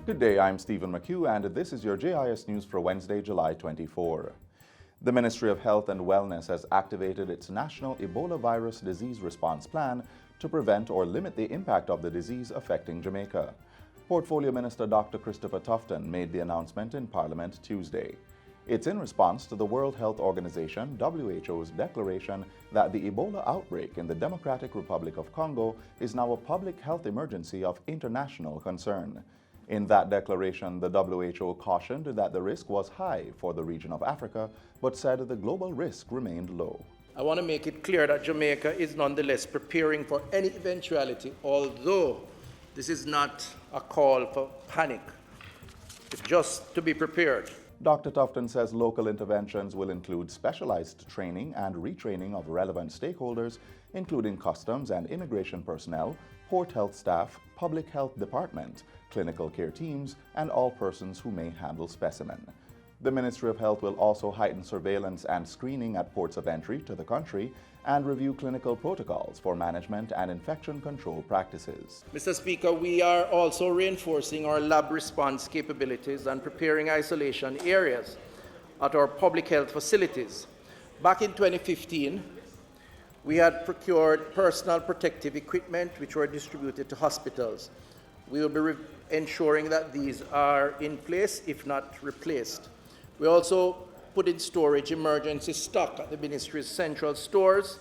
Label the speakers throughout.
Speaker 1: Good day, I'm Stephen McHugh, and this is your JIS News for Wednesday, July 24. The Ministry of Health and Wellness has activated its National Ebola Virus Disease Response Plan to prevent or limit the impact of the disease affecting Jamaica. Portfolio Minister Dr. Christopher Tufton made the announcement in Parliament Tuesday. It's in response to the World Health Organization, WHO's declaration that the Ebola outbreak in the Democratic Republic of Congo is now a public health emergency of international concern. In that declaration, the WHO cautioned that the risk was high for the region of Africa, but said the global risk remained low.
Speaker 2: I want to make it clear that Jamaica is nonetheless preparing for any eventuality, although this is not a call for panic. It's just to be prepared.
Speaker 1: Dr. Tufton says local interventions will include specialized training and retraining of relevant stakeholders, including customs and immigration personnel, port health staff, public health department, clinical care teams, and all persons who may handle specimen. The Ministry of Health will also heighten surveillance and screening at ports of entry to the country and review clinical protocols for management and infection control practices.
Speaker 2: Mr. Speaker, we are also reinforcing our lab response capabilities and preparing isolation areas at our public health facilities. Back in 2015, we had procured personal protective equipment which were distributed to hospitals. We will be ensuring that these are in place, if not replaced. We also put in storage emergency stock at the Ministry's central stores.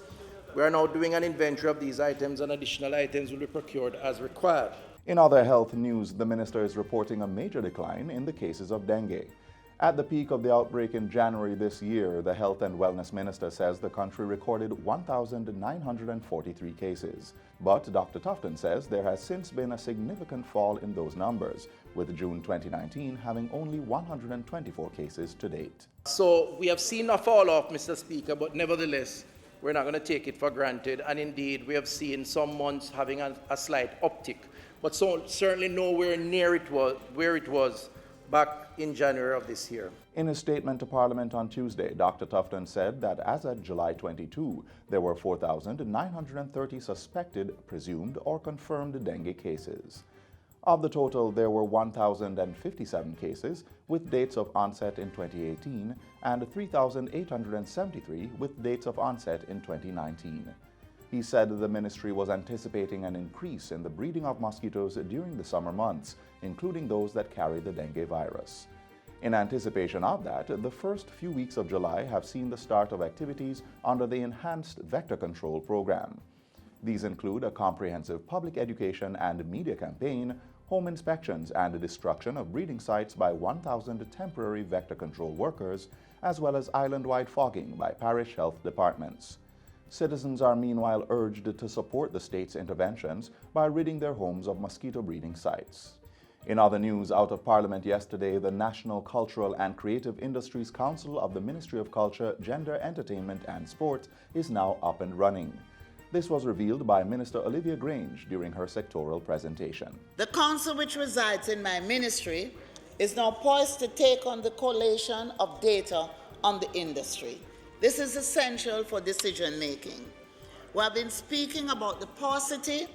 Speaker 2: We are now doing an inventory of these items, and additional items will be procured as required.
Speaker 1: In other health news, the minister is reporting a major decline in the cases of dengue. At the peak of the outbreak in January this year, the Health and Wellness Minister says the country recorded 1,943 cases. But Dr. Tufton says there has since been a significant fall in those numbers, with June 2019 having only 124 cases to date.
Speaker 2: So we have seen a fall off, Mr. Speaker, but nevertheless, we're not going to take it for granted. And indeed, we have seen some months having a slight uptick, but certainly nowhere near where it was back in January of this year.
Speaker 1: In a statement to Parliament on Tuesday, Dr. Tufton said that as of July 22, there were 4,930 suspected, presumed, or confirmed dengue cases. Of the total, there were 1,057 cases with dates of onset in 2018 and 3,873 with dates of onset in 2019. He said the ministry was anticipating an increase in the breeding of mosquitoes during the summer months, including those that carry the dengue virus. In anticipation of that, the first few weeks of July have seen the start of activities under the Enhanced Vector Control Program. These include a comprehensive public education and media campaign, home inspections and the destruction of breeding sites by 1,000 temporary vector control workers, as well as island-wide fogging by parish health departments. Citizens are meanwhile urged to support the state's interventions by ridding their homes of mosquito breeding sites. In other news, out of Parliament yesterday, the National Cultural and Creative Industries Council of the Ministry of Culture, Gender, Entertainment and Sport is now up and running. This was revealed by Minister Olivia Grange during her sectoral presentation.
Speaker 3: The council, which resides in my ministry, is now poised to take on the collation of data on the industry. This is essential for decision making. We have been speaking about the paucity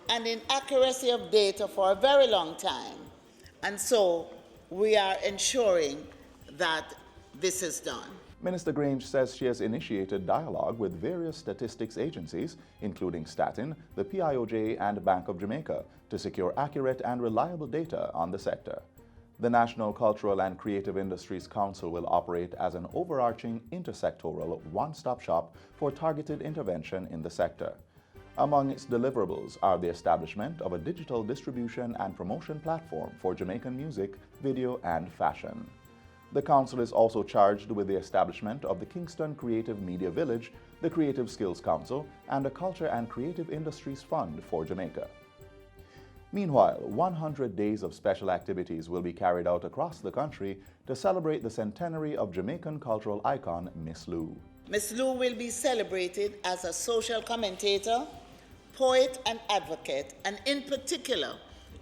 Speaker 3: and inaccuracy of data for a very long time, and so we are ensuring that this is done.
Speaker 1: Minister Grange says she has initiated dialogue with various statistics agencies, including Statin, the PIOJ, and Bank of Jamaica, to secure accurate and reliable data on the sector. The National Cultural and Creative Industries Council will operate as an overarching intersectoral one-stop shop for targeted intervention in the sector. Among its deliverables are the establishment of a digital distribution and promotion platform for Jamaican music, video, and fashion. The Council is also charged with the establishment of the Kingston Creative Media Village, the Creative Skills Council, and a Culture and Creative Industries Fund for Jamaica. Meanwhile, 100 days of special activities will be carried out across the country to celebrate the centenary of Jamaican cultural icon Miss Lou.
Speaker 3: Miss Lou will be celebrated as a social commentator, poet and advocate, and in particular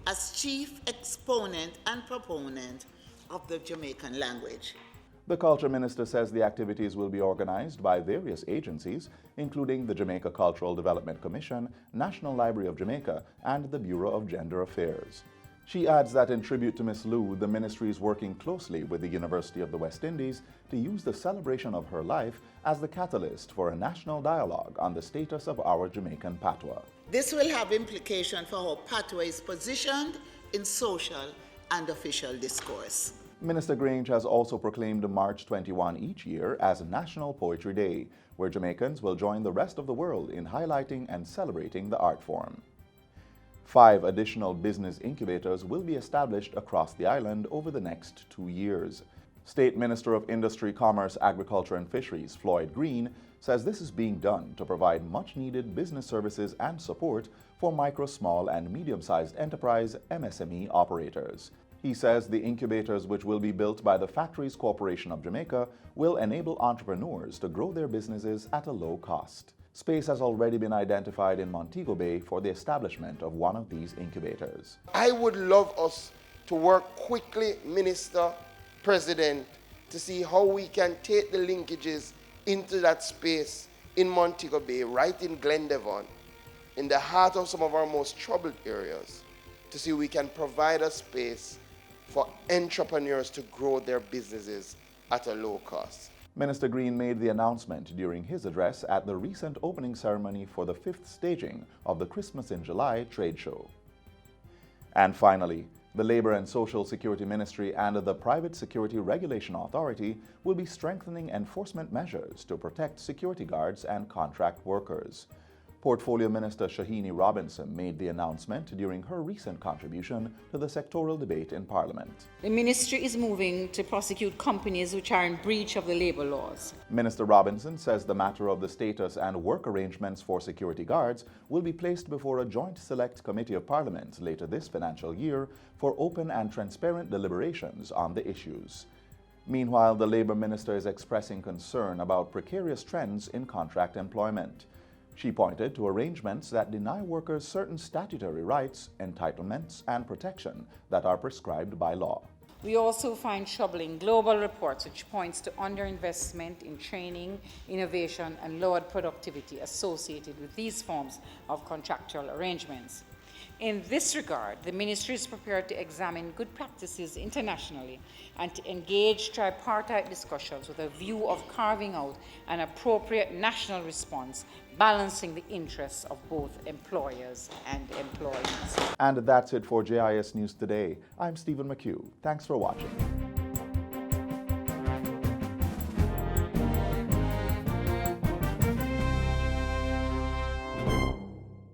Speaker 3: as chief exponent and proponent of the Jamaican language.
Speaker 1: The Culture Minister says the activities will be organized by various agencies, including the Jamaica Cultural Development Commission, National Library of Jamaica, and the Bureau of Gender Affairs. She adds that in tribute to Miss Liu, the ministry is working closely with the University of the West Indies to use the celebration of her life as the catalyst for a national dialogue on the status of our Jamaican patois.
Speaker 3: This will have implication for how patois is positioned in social and official discourse.
Speaker 1: Minister Grange has also proclaimed March 21 each year as National Poetry Day, where Jamaicans will join the rest of the world in highlighting and celebrating the art form. 5 additional business incubators will be established across the island over the next 2 years. State Minister of Industry, Commerce, Agriculture and Fisheries, Floyd Green, says this is being done to provide much-needed business services and support for micro, small and medium-sized enterprise MSME operators. He says the incubators, which will be built by the Factories Corporation of Jamaica, will enable entrepreneurs to grow their businesses at a low cost. Space has already been identified in Montego Bay for the establishment of one of these incubators.
Speaker 4: I would love us to work quickly, Minister, President, to see how we can take the linkages into that space in Montego Bay, right in Glendevon, in the heart of some of our most troubled areas, to see we can provide a space for entrepreneurs to grow their businesses at a low cost.
Speaker 1: Minister Green made the announcement during his address at the recent opening ceremony for the 5th staging of the Christmas in July trade show. And finally, the Labor and Social Security Ministry and the Private Security Regulation Authority will be strengthening enforcement measures to protect security guards and contract workers. Portfolio Minister Shahini Robinson made the announcement during her recent contribution to the sectoral debate in Parliament.
Speaker 5: The ministry is moving to prosecute companies which are in breach of the labor laws.
Speaker 1: Minister Robinson says the matter of the status and work arrangements for security guards will be placed before a joint select committee of Parliament later this financial year for open and transparent deliberations on the issues. Meanwhile, the Labour Minister is expressing concern about precarious trends in contract employment. She pointed to arrangements that deny workers certain statutory rights, entitlements, and protection that are prescribed by law.
Speaker 5: We also find troubling global reports which points to underinvestment in training, innovation, and lowered productivity associated with these forms of contractual arrangements. In this regard, the ministry is prepared to examine good practices internationally and to engage tripartite discussions with a view of carving out an appropriate national response, balancing the interests of both employers and employees.
Speaker 1: And that's it for JIS News Today. I'm Stephen McHugh. Thanks for watching.